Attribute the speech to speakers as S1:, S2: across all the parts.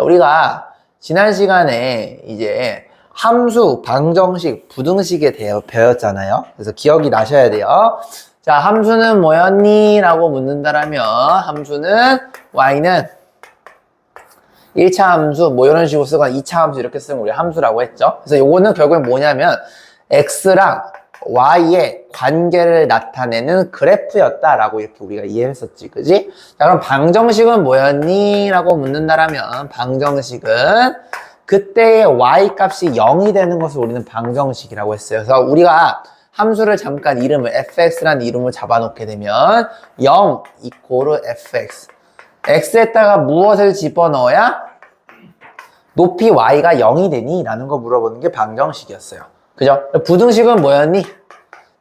S1: 우리가 지난 시간에 이제 함수, 방정식, 부등식에 대해 배웠잖아요. 그래서 기억이 나셔야 돼요. 자, 함수는 뭐였니? 라고 묻는다라면 함수는 y는 1차 함수, 뭐 이런 식으로 쓰거나 2차 함수 이렇게 쓰면 우리 함수라고 했죠. 그래서 요거는 결국엔 뭐냐면 x랑 y의 관계를 나타내는 그래프였다라고 이렇게 우리가 이해했었지, 그지? 자, 그럼 방정식은 뭐였니? 라고 묻는다라면 방정식은 그때의 y 값이 0이 되는 것을 우리는 방정식이라고 했어요. 그래서 우리가 함수를 잠깐 이름을 fx라는 이름을 잡아놓게 되면 0 이코르 fx, x에다가 무엇을 집어넣어야 높이 y가 0이 되니? 라는 거 물어보는 게 방정식이었어요. 그죠? 부등식은 뭐였니?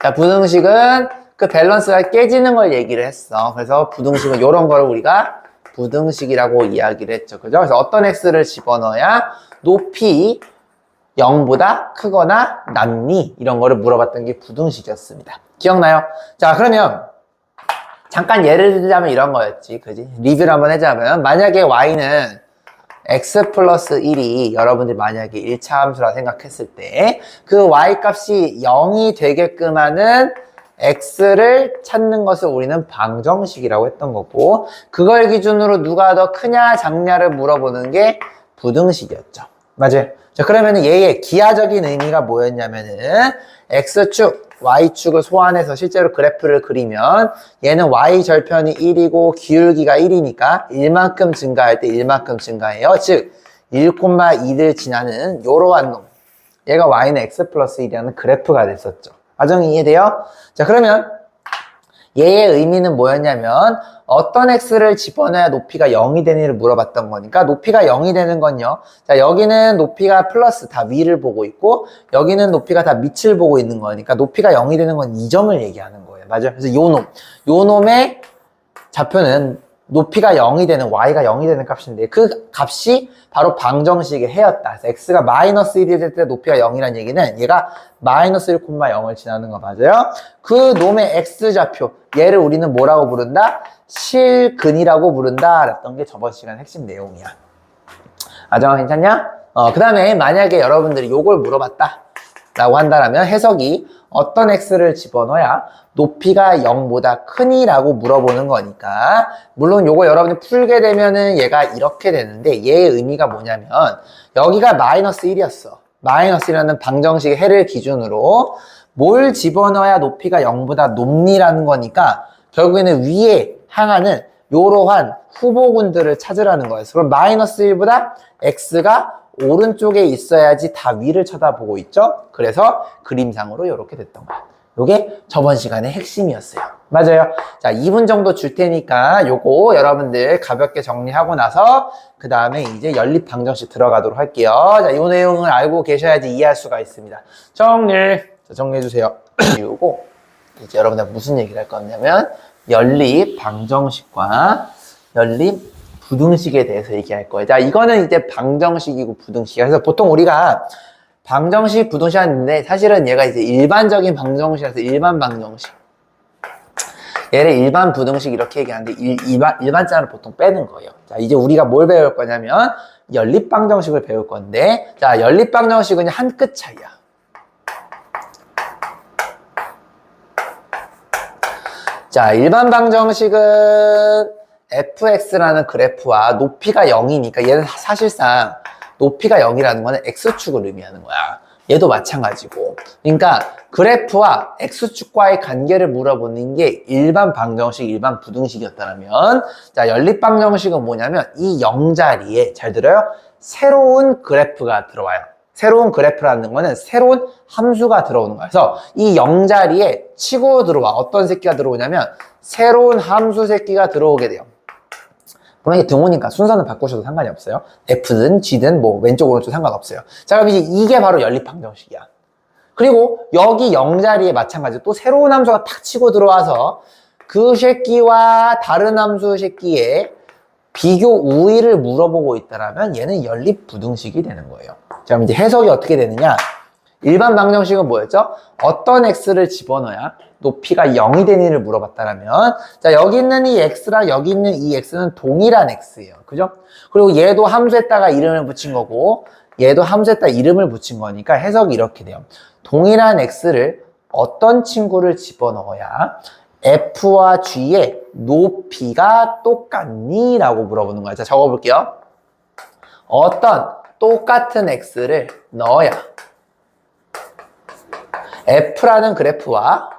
S1: 자, 부등식은 그 밸런스가 깨지는 걸 얘기를 했어. 그래서 부등식은 이런 걸 우리가 부등식이라고 이야기를 했죠. 그죠? 그래서 어떤 x를 집어넣어야 높이 0보다 크거나 낮니? 이런 거를 물어봤던 게 부등식이었습니다. 기억나요? 자, 그러면 잠깐 예를 들자면 이런 거였지. 그지? 리뷰를 한번 해자면 만약에 y는 x 플러스 1이 여러분들이 만약에 1차 함수라 생각했을 때 그 y 값이 0이 되게끔 하는 x를 찾는 것을 우리는 방정식이라고 했던 거고, 그걸 기준으로 누가 더 크냐 작냐를 물어보는 게 부등식이었죠. 맞아요. 자, 그러면 얘의 기하적인 의미가 뭐였냐면은 x축, y축을 소환해서 실제로 그래프를 그리면 얘는 y절편이 1이고 기울기가 1이니까 1만큼 증가할 때 1만큼 증가해요. 즉 1,2를 지나는 요러한 놈, 얘가 y는 x 플러스 1이라는 그래프가 됐었죠. 과정이 이해돼요? 자, 그러면 얘의 의미는 뭐였냐면 어떤 x를 집어넣어야 높이가 0이 되니를 물어봤던 거니까, 높이가 0이 되는 건요, 자, 여기는 높이가 플러스 다 위를 보고 있고 여기는 높이가 다 밑을 보고 있는 거니까 높이가 0이 되는 건 이 점을 얘기하는 거예요. 맞아요. 그래서 요 놈의 좌표는 높이가 0이 되는, y가 0이 되는 값인데 그 값이 바로 방정식의 해였다. 그래서 x가 마이너스 1이 될 때 높이가 0이라는 얘기는 얘가 마이너스 1,0을 지나는 거 맞아요? 그 놈의 x좌표, 얘를 우리는 뭐라고 부른다? 실근이라고 부른다 라던 게 저번 시간 핵심 내용이야. 아정아, 괜찮냐? 그 다음에 만약에 여러분들이 요걸 물어봤다 라고 한다면 해석이 어떤 x를 집어넣어야 높이가 0보다 크니? 라고 물어보는 거니까, 물론 요거 여러분이 풀게 되면은 얘가 이렇게 되는데 얘의 의미가 뭐냐면 여기가 마이너스 1이었어. 마이너스 1이라는 방정식의 해를 기준으로 뭘 집어넣어야 높이가 0보다 높니라는 거니까 결국에는 위에 향하는 요러한 후보군들을 찾으라는 거예요. 그럼 마이너스 1보다 x가 오른쪽에 있어야지 다 위를 쳐다보고 있죠. 그래서 그림상으로 이렇게 됐던 거야. 요게 저번 시간의 핵심이었어요. 맞아요. 자, 2분 정도 줄 테니까 요거 여러분들 가볍게 정리하고 나서 그 다음에 이제 연립 방정식 들어가도록 할게요. 자, 요 내용을 알고 계셔야지 이해할 수가 있습니다. 정리해 주세요. 요거 이제 여러분들 무슨 얘기를 할 거냐면 연립 방정식과 연립 부등식에 대해서 얘기할 거예요. 자, 이거는 이제 방정식이고 부등식이야. 그래서 보통 우리가 방정식, 부등식 하는데 사실은 얘가 이제 일반적인 방정식이라서 일반 방정식, 얘를 일반 부등식 이렇게 얘기하는데 일반자를 보통 빼는 거예요. 자, 이제 우리가 뭘 배울 거냐면 연립 방정식을 배울 건데, 자, 연립 방정식은 한 끗 차이야. 자, 일반 방정식은 fx라는 그래프와 높이가 0이니까 얘는 사실상 높이가 0이라는 거는 x축을 의미하는 거야. 얘도 마찬가지고. 그러니까 그래프와 x축과의 관계를 물어보는 게 일반 방정식, 일반 부등식이었다면, 자, 연립 방정식은 뭐냐면 이 0자리에, 잘 들어요? 새로운 그래프가 들어와요. 새로운 그래프라는 거는 새로운 함수가 들어오는 거야. 그래서 이 0자리에 치고 들어와. 어떤 새끼가 들어오냐면 새로운 함수 새끼가 들어오게 돼요. 물론 이게 등호니까 순서는 바꾸셔도 상관이 없어요. F든 G든 뭐 왼쪽 오른쪽 상관없어요. 자, 그럼 이게 바로 연립 방정식이야. 그리고 여기 0자리에 마찬가지로 또 새로운 함수가 탁 치고 들어와서 그 새끼와 다른 함수 새끼의 비교 우위를 물어보고 있다라면 얘는 연립 부등식이 되는 거예요. 자, 그럼 이제 해석이 어떻게 되느냐? 일반 방정식은 뭐였죠? 어떤 x를 집어넣어야 높이가 0이 되니를 물어봤다라면, 자, 여기 있는 이 x랑 여기 있는 이 x는 동일한 x예요. 그죠? 그리고 얘도 함수에다가 이름을 붙인 거고, 얘도 함수에다가 이름을 붙인 거니까 해석이 이렇게 돼요. 동일한 x를 어떤 친구를 집어넣어야 f와 g의 높이가 똑같니? 라고 물어보는 거예요. 자, 적어볼게요. 어떤 똑같은 x를 넣어야 f라는 그래프와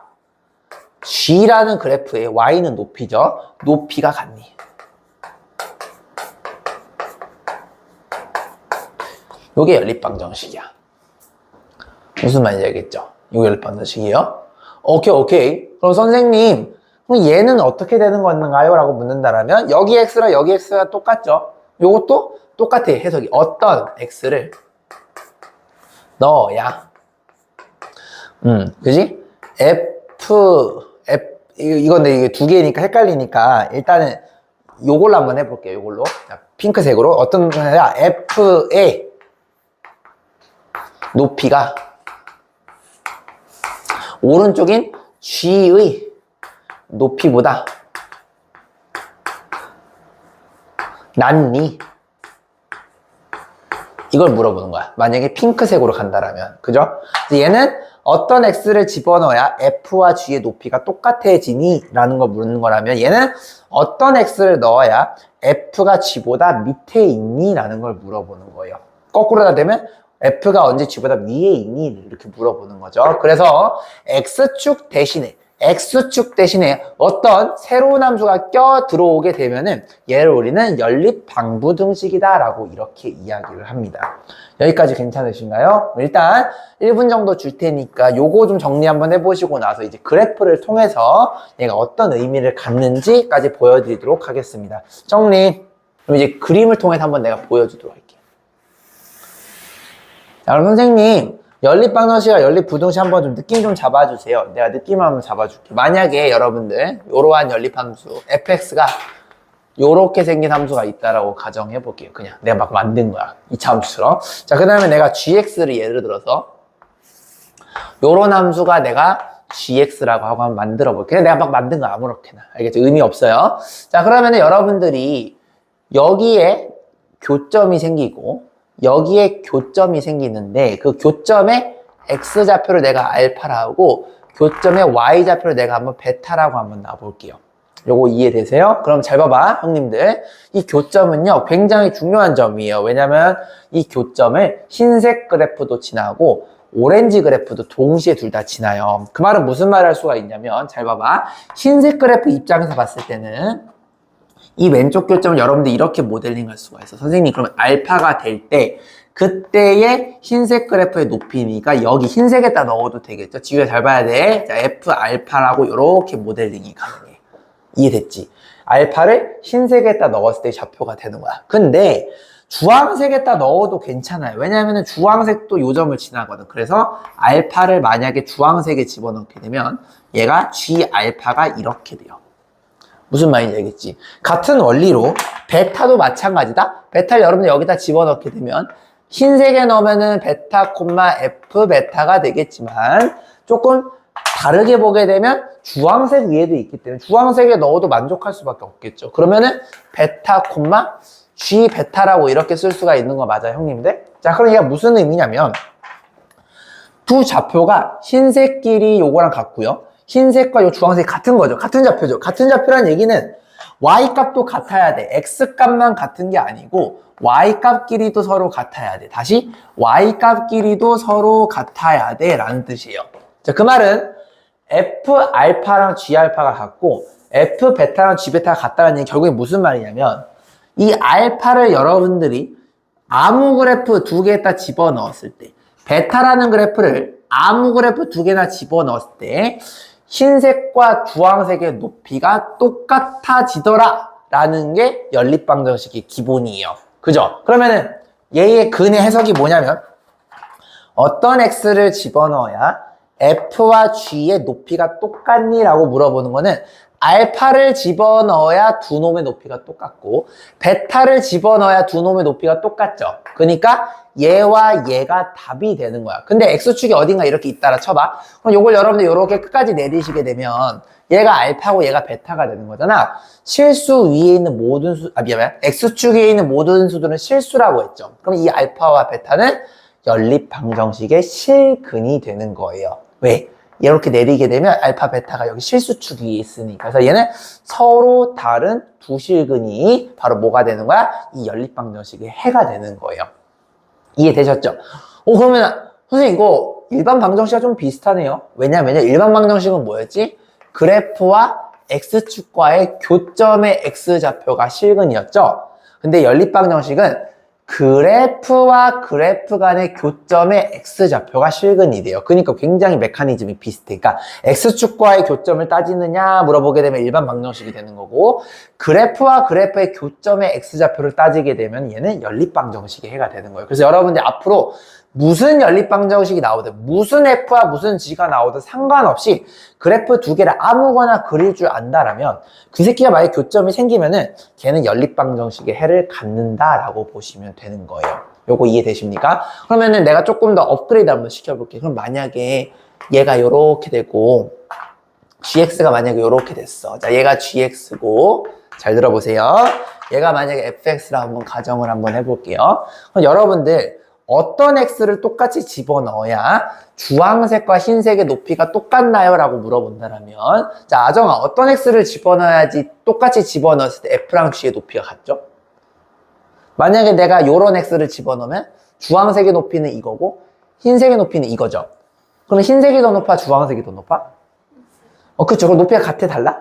S1: g라는 그래프의 y는 높이죠. 높이가 같니? 요게 연립방정식이야. 무슨 말인지 알겠죠? 요게 연립방정식이에요. 오케이. 그럼 선생님, 그럼 얘는 어떻게 되는 건가요? 라고 묻는다라면 여기 x랑 여기 x가 똑같죠? 요것도 똑같아. 해석이. 어떤 x를 넣어야 그지? 이건데 이게 두 개니까 헷갈리니까 일단은 요걸로 한번 해볼게요. 요걸로. 자, 핑크색으로. 어떤 거냐? f의 높이가 오른쪽인 g의 높이보다 낫니? 이걸 물어보는 거야. 만약에 핑크색으로 간다라면. 그죠? 얘는 어떤 x를 집어넣어야 f와 g의 높이가 똑같아지니? 라는 걸 묻는 거라면 얘는 어떤 x를 넣어야 f가 g보다 밑에 있니? 라는 걸 물어보는 거예요. 거꾸로 되면 f가 언제 g보다 위에 있니? 이렇게 물어보는 거죠. 그래서 x축 대신에 어떤 새로운 함수가 껴 들어오게 되면은 얘를 우리는 연립방부등식이다 라고 이렇게 이야기를 합니다. 여기까지 괜찮으신가요? 일단 1분 정도 줄 테니까 요거 좀 정리 한번 해보시고 나서 이제 그래프를 통해서 얘가 어떤 의미를 갖는지까지 보여드리도록 하겠습니다. 정리. 그럼 이제 그림을 통해서 한번 내가 보여주도록 할게요. 자, 그럼 선생님, 연립방정식과 연립부등식 한번 좀 느낌 좀 잡아주세요. 내가 느낌 한번 잡아줄게. 만약에 여러분들 이러한 연립함수 fx가 요렇게 생긴 함수가 있다라고 가정해 볼게요. 그냥 내가 막 만든 거야. 2차 함수처럼. 자, 그 다음에 내가 gx를 예를 들어서 요런 함수가 내가 gx라고 하고 한번 만들어 볼게요. 내가 막 만든 거 아무렇게나. 알겠죠? 의미 없어요. 자, 그러면 여러분들이 여기에 교점이 생기고 여기에 교점이 생기는데 그 교점의 x좌표를 내가 알파라고 교점의 y좌표를 내가 한번 베타라고 한번 놔볼게요. 요거 이해되세요? 그럼 잘 봐봐, 형님들. 이 교점은요, 굉장히 중요한 점이에요. 왜냐면 이 교점을 흰색 그래프도 지나고 오렌지 그래프도 동시에 둘 다 지나요. 그 말은 무슨 말을 할 수가 있냐면, 잘 봐봐. 흰색 그래프 입장에서 봤을 때는 이 왼쪽 교점을 여러분들 이렇게 모델링 할 수가 있어. 선생님, 그러면 알파가 될 때 그때의 흰색 그래프의 높이니까 여기 흰색에다 넣어도 되겠죠? 지우야 잘 봐야 돼. 자, f 알파라고 이렇게 모델링이 가능해. 이해됐지? 알파를 흰색에다 넣었을 때 좌표가 되는 거야. 근데 주황색에다 넣어도 괜찮아요. 왜냐하면 주황색도 요점을 지나거든. 그래서 알파를 만약에 주황색에 집어넣게 되면 얘가 g 알파가 이렇게 돼요. 무슨 말인지 알겠지? 같은 원리로 베타도 마찬가지다. 베타를 여러분들 여기다 집어넣게 되면 흰색에 넣으면은 베타, f 베타가 되겠지만 조금 다르게 보게 되면 주황색 위에도 있기 때문에 주황색에 넣어도 만족할 수밖에 없겠죠. 그러면은 베타, g 베타라고 이렇게 쓸 수가 있는 거 맞아요, 형님들? 자, 그럼 얘가 무슨 의미냐면 두 좌표가 흰색끼리 요거랑 같고요. 흰색과 요 주황색이 같은 거죠. 같은 좌표죠. 같은 좌표란 얘기는 y값도 같아야 돼. x값만 같은 게 아니고 y값끼리도 서로 같아야 돼. 다시 y값끼리도 서로 같아야 돼 라는 뜻이에요. 자, 그 말은 f 알파랑 g 알파가 같고 f 베타랑 g 베타가 같다는 얘기 결국에 무슨 말이냐면 이 알파를 여러분들이 아무 그래프 두 개에다 집어넣었을 때 베타라는 그래프를 아무 그래프 두 개나 집어넣었을 때 흰색과 주황색의 높이가 똑같아지더라 라는 게 연립방정식의 기본이에요. 그죠? 그러면은 얘의 근의 해석이 뭐냐면 어떤 x를 집어넣어야 f와 g의 높이가 똑같니? 라고 물어보는 거는 알파를 집어넣어야 두 놈의 높이가 똑같고 베타를 집어넣어야 두 놈의 높이가 똑같죠. 그러니까 얘와 얘가 답이 되는 거야. 근데 x축이 어딘가 이렇게 있다라 쳐봐. 그럼 요걸 여러분들 이렇게 끝까지 내리시게 되면 얘가 알파고 얘가 베타가 되는 거잖아. 실수 위에 있는 모든 미안해. x축 위에 있는 모든 수들은 실수라고 했죠. 그럼 이 알파와 베타는 연립방정식의 실근이 되는 거예요. 왜? 이렇게 내리게 되면 알파, 베타가 여기 실수축 위에 있으니까. 그래서 얘는 서로 다른 두 실근이 바로 뭐가 되는 거야? 이 연립방정식의 해가 되는 거예요. 이해되셨죠? 그러면 선생님 이거 일반 방정식과 좀 비슷하네요. 왜냐면 일반 방정식은 뭐였지? 그래프와 x축과의 교점의 x좌표가 실근이었죠. 근데 연립방정식은 그래프와 그래프 간의 교점의 x좌표가 실근이 돼요. 그러니까 굉장히 메커니즘이 비슷해. 그러니까 x축과의 교점을 따지느냐 물어보게 되면 일반 방정식이 되는 거고 그래프와 그래프의 교점의 x좌표를 따지게 되면 얘는 연립방정식의 해가 되는 거예요. 그래서 여러분들 앞으로 무슨 연립방정식이 나오든 무슨 f와 무슨 g가 나오든 상관없이 그래프 두 개를 아무거나 그릴 줄 안다라면 그 새끼가 만약에 교점이 생기면은 걔는 연립방정식의 해를 갖는다라고 보시면 되는 거예요. 요거 이해되십니까? 그러면은 내가 조금 더 업그레이드 한번 시켜볼게요. 그럼 만약에 얘가 요렇게 되고 gx가 만약에 요렇게 됐어. 자, 얘가 gx고 잘 들어보세요. 얘가 만약에 fx라 한번 가정을 한번 해볼게요. 그럼 여러분들 어떤 x를 똑같이 집어넣어야 주황색과 흰색의 높이가 똑같나요? 라고 물어본다면 자, 아정아 어떤 x를 집어넣어야지 똑같이 집어넣었을 때 f랑 g의 높이가 같죠? 만약에 내가 요런 x를 집어넣으면 주황색의 높이는 이거고 흰색의 높이는 이거죠. 그럼 흰색이 더 높아? 주황색이 더 높아? 그쵸. 그럼 높이가 같아? 달라?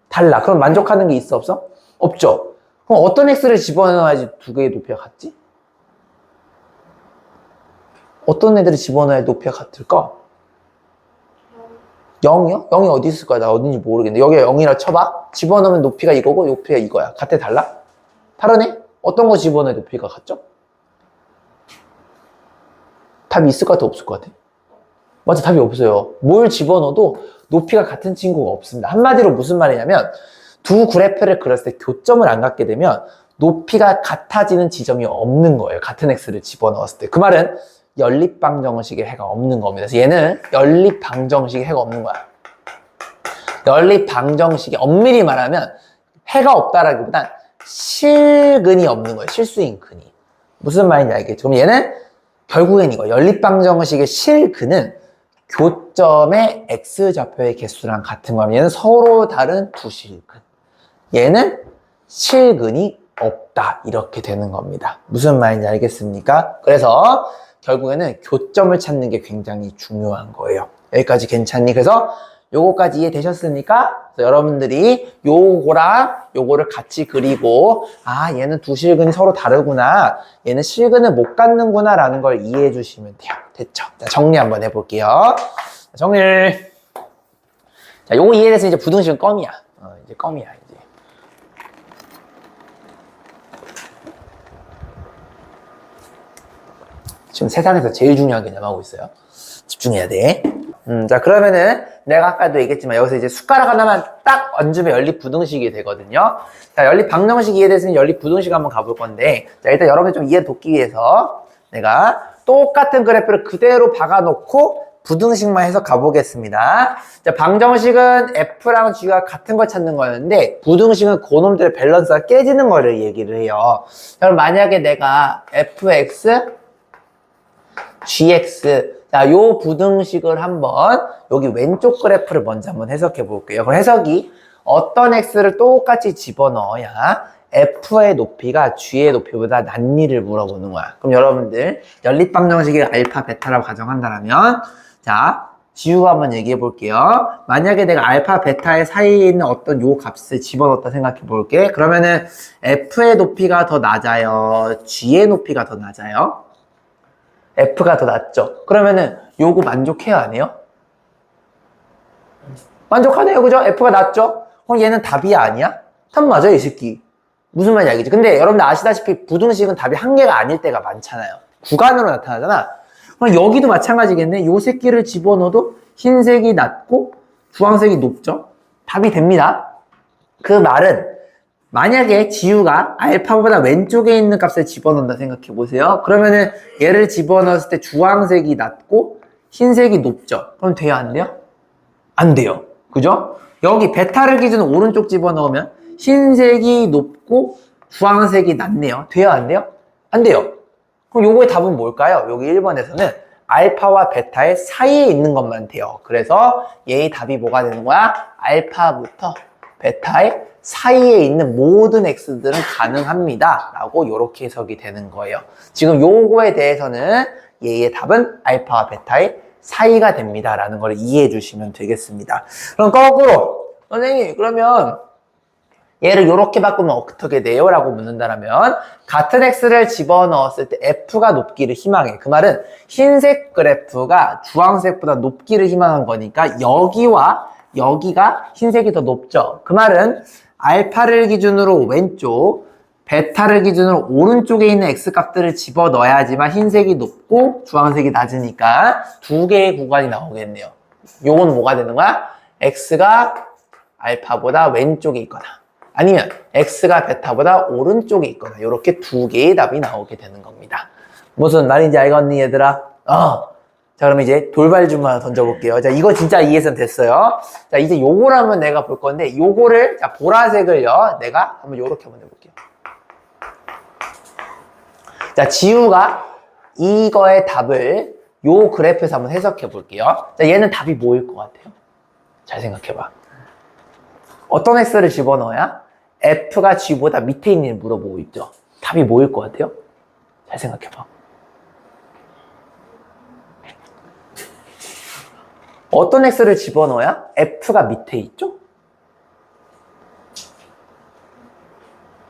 S1: 달라. 그럼 만족하는 게 있어? 없어? 없죠. 그럼 어떤 x를 집어넣어야지 두 개의 높이가 같지? 어떤 애들이 집어넣어야 높이가 같을까? 0이요? 0이 어디 있을 거야? 나 어딘지 모르겠는데 여기가 0이라 쳐봐. 집어넣으면 높이가 이거고 높이가 이거야. 같아? 달라? 다르네? 어떤 거 집어넣어야 높이가 같죠? 답이 있을 것 같아? 없을 것 같아? 맞아, 답이 없어요. 뭘 집어넣어도 높이가 같은 친구가 없습니다. 한마디로 무슨 말이냐면 두 그래프를 그렸을 때 교점을 안 갖게 되면 높이가 같아지는 지점이 없는 거예요. 같은 x를 집어넣었을 때. 그 말은 연립방정식의 해가 없는 겁니다. 그래서 얘는 연립방정식의 해가 없는 거야. 연립방정식이 엄밀히 말하면 해가 없다라기보단 실근이 없는 거예요. 실수인 근이. 무슨 말인지 알겠죠? 그럼 얘는 결국엔 이거 연립방정식의 실근은 교점의 x좌표의 개수랑 같은 거면 얘는 서로 다른 두 실근. 얘는 실근이 없다. 이렇게 되는 겁니다. 무슨 말인지 알겠습니까? 그래서 결국에는 교점을 찾는 게 굉장히 중요한 거예요. 여기까지 괜찮니? 그래서 요거까지 이해되셨습니까? 그래서 여러분들이 요거랑 요거를 같이 그리고 얘는 두 실근이 서로 다르구나. 얘는 실근을 못 갖는구나 라는 걸 이해해 주시면 돼요. 됐죠? 자, 정리 한번 해볼게요. 정리. 자, 요거 이해돼서 이제 부등식은 껌이야. 이제 껌이야, 이제. 지금 세상에서 제일 중요한 개념 하고 있어요. 집중해야 돼. 자, 그러면은 내가 아까도 얘기했지만 여기서 이제 숟가락 하나만 딱 얹으면 연립부등식이 되거든요. 자, 연립방정식 이해돼서 연립부등식 한번 가볼 건데, 자, 일단 여러분이 좀 이해 돕기 위해서 내가 똑같은 그래프를 그대로 박아놓고 부등식만 해서 가보겠습니다. 자, 방정식은 f랑 g가 같은 걸 찾는 거였는데 부등식은 그놈들의 밸런스가 깨지는 거를 얘기를 해요. 그럼 만약에 내가 fx, gx 자, 요 부등식을 한번 여기 왼쪽 그래프를 먼저 한번 해석해 볼게요. 그럼 해석이 어떤 x를 똑같이 집어넣어야 f의 높이가 g의 높이보다 낫니를 물어보는 거야. 그럼 여러분들 연립방정식의 알파, 베타라고 가정한다면 자, 지우가 한번 얘기해 볼게요. 만약에 내가 알파, 베타의 사이에 있는 어떤 요 값을 집어넣었다 생각해 볼게. 그러면은 f의 높이가 더 낮아요? g의 높이가 더 낮아요? f가 더 낮죠? 그러면은 요거 만족해요, 안 해요? 만족하네요, 그죠? f가 낮죠? 그럼 얘는 답이야, 아니야? 답 맞아요, 이 새끼. 무슨 말인지 알겠지? 근데 여러분들 아시다시피 부등식은 답이 한 개가 아닐 때가 많잖아요. 구간으로 나타나잖아. 그럼 여기도 마찬가지겠네. 요 새끼를 집어넣어도 흰색이 낮고 주황색이 높죠? 답이 됩니다. 그 말은 만약에 지우가 알파보다 왼쪽에 있는 값을 집어넣는다 생각해 보세요. 그러면은 얘를 집어넣었을 때 주황색이 낮고 흰색이 높죠. 그럼 돼요, 안 돼요? 안 돼요. 그죠? 여기 베타를 기준으로 오른쪽 집어넣으면 흰색이 높고 주황색이 낮네요. 돼요, 안 돼요? 안 돼요. 그럼 요거의 답은 뭘까요? 여기 1번에서는 알파와 베타의 사이에 있는 것만 돼요. 그래서 얘의 답이 뭐가 되는 거야? 알파부터 베타의 사이에 있는 모든 x들은 가능합니다. 라고 이렇게 해석이 되는 거예요. 지금 요거에 대해서는 얘의 답은 알파와 베타의 사이가 됩니다. 라는 걸 이해해 주시면 되겠습니다. 그럼 거꾸로 선생님 그러면 얘를 이렇게 바꾸면 어떻게 돼요? 라고 묻는다면 같은 x를 집어넣었을 때 f가 높기를 희망해. 그 말은 흰색 그래프가 주황색보다 높기를 희망한 거니까 여기와 여기가 흰색이 더 높죠. 그 말은 알파를 기준으로 왼쪽, 베타를 기준으로 오른쪽에 있는 x값들을 집어넣어야지만 흰색이 높고 주황색이 낮으니까 두 개의 구간이 나오겠네요. 요건 뭐가 되는 거야? x가 알파보다 왼쪽에 있거나 아니면 x가 베타보다 오른쪽에 있거나 이렇게 두 개의 답이 나오게 되는 겁니다. 무슨 말인지 알겠니 얘들아? 자 그럼 이제 돌발 좀 하나 던져볼게요. 자 이거 진짜 이해선 됐어요. 자 이제 요걸 한번 내가 볼 건데 요거를 자 보라색을요 내가 한번 요렇게 한번 해볼게요. 자 지우가 이거의 답을 요 그래프에서 한번 해석해 볼게요. 자 얘는 답이 뭐일 것 같아요? 잘 생각해봐. 어떤 x를 집어넣어야 f가 g보다 밑에 있는 일 물어보고 있죠. 답이 뭐일 것 같아요? 잘 생각해봐. 어떤 x를 집어넣어야 f가 밑에 있죠?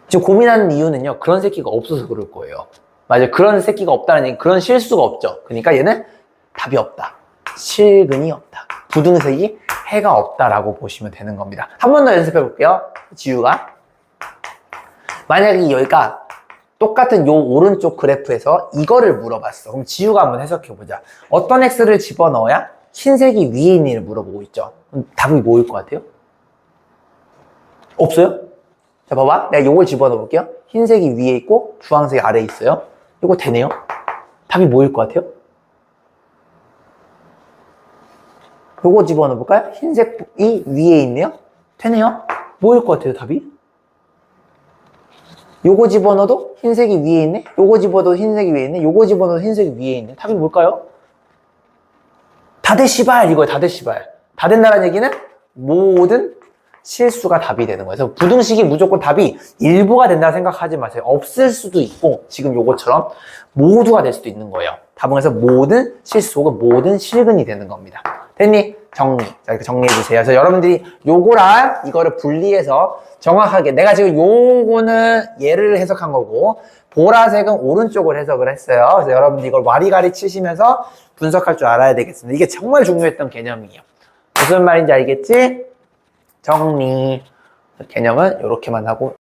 S1: 지금 고민하는 이유는요. 그런 새끼가 없어서 그럴 거예요. 맞아요. 그런 새끼가 없다는 얘기, 그런 실수가 없죠. 그러니까 얘는 답이 없다. 실근이 없다. 부등색이 해가 없다라고 보시면 되는 겁니다. 한 번 더 연습해 볼게요. 지우가 만약에 여기가 똑같은 요 오른쪽 그래프에서 이거를 물어봤어. 그럼 지우가 한번 해석해 보자. 어떤 x를 집어넣어야 흰색이 위에 있는 일 물어보고 있죠. 그럼 답이 뭐일 것 같아요? 없어요? 자 봐봐. 내가 요걸 집어넣어 볼게요. 흰색이 위에 있고 주황색이 아래에 있어요. 이거 되네요. 답이 뭐일 것 같아요? 요거 집어넣어 볼까요? 흰색이 위에 있네요. 되네요. 뭐일 것 같아요 답이? 요거 집어넣어도 흰색이 위에 있네. 요거 집어넣어도 흰색이 위에 있네. 요거 집어넣어도 흰색이 위에 있네. 답이 뭘까요? 다대시발 이거예요. 다대시발. 다 된다는 얘기는 모든 실수가 답이 되는 거예요. 그래서 부등식이 무조건 답이 일부가 된다고 생각하지 마세요. 없을 수도 있고 지금 요것처럼 모두가 될 수도 있는 거예요. 답은 그래서 모든 실수 혹은 모든 실근이 되는 겁니다. 됐니? 정리. 자, 이렇게 정리해 주세요. 그래서 여러분들이 요거랑 이거를 분리해서 정확하게 내가 지금 요거는 얘를 해석한 거고 보라색은 오른쪽을 해석을 했어요. 그래서 여러분들이 이걸 와리가리 치시면서 분석할 줄 알아야 되겠습니다. 이게 정말 중요했던 개념이에요. 무슨 말인지 알겠지? 정리. 개념은 이렇게만 하고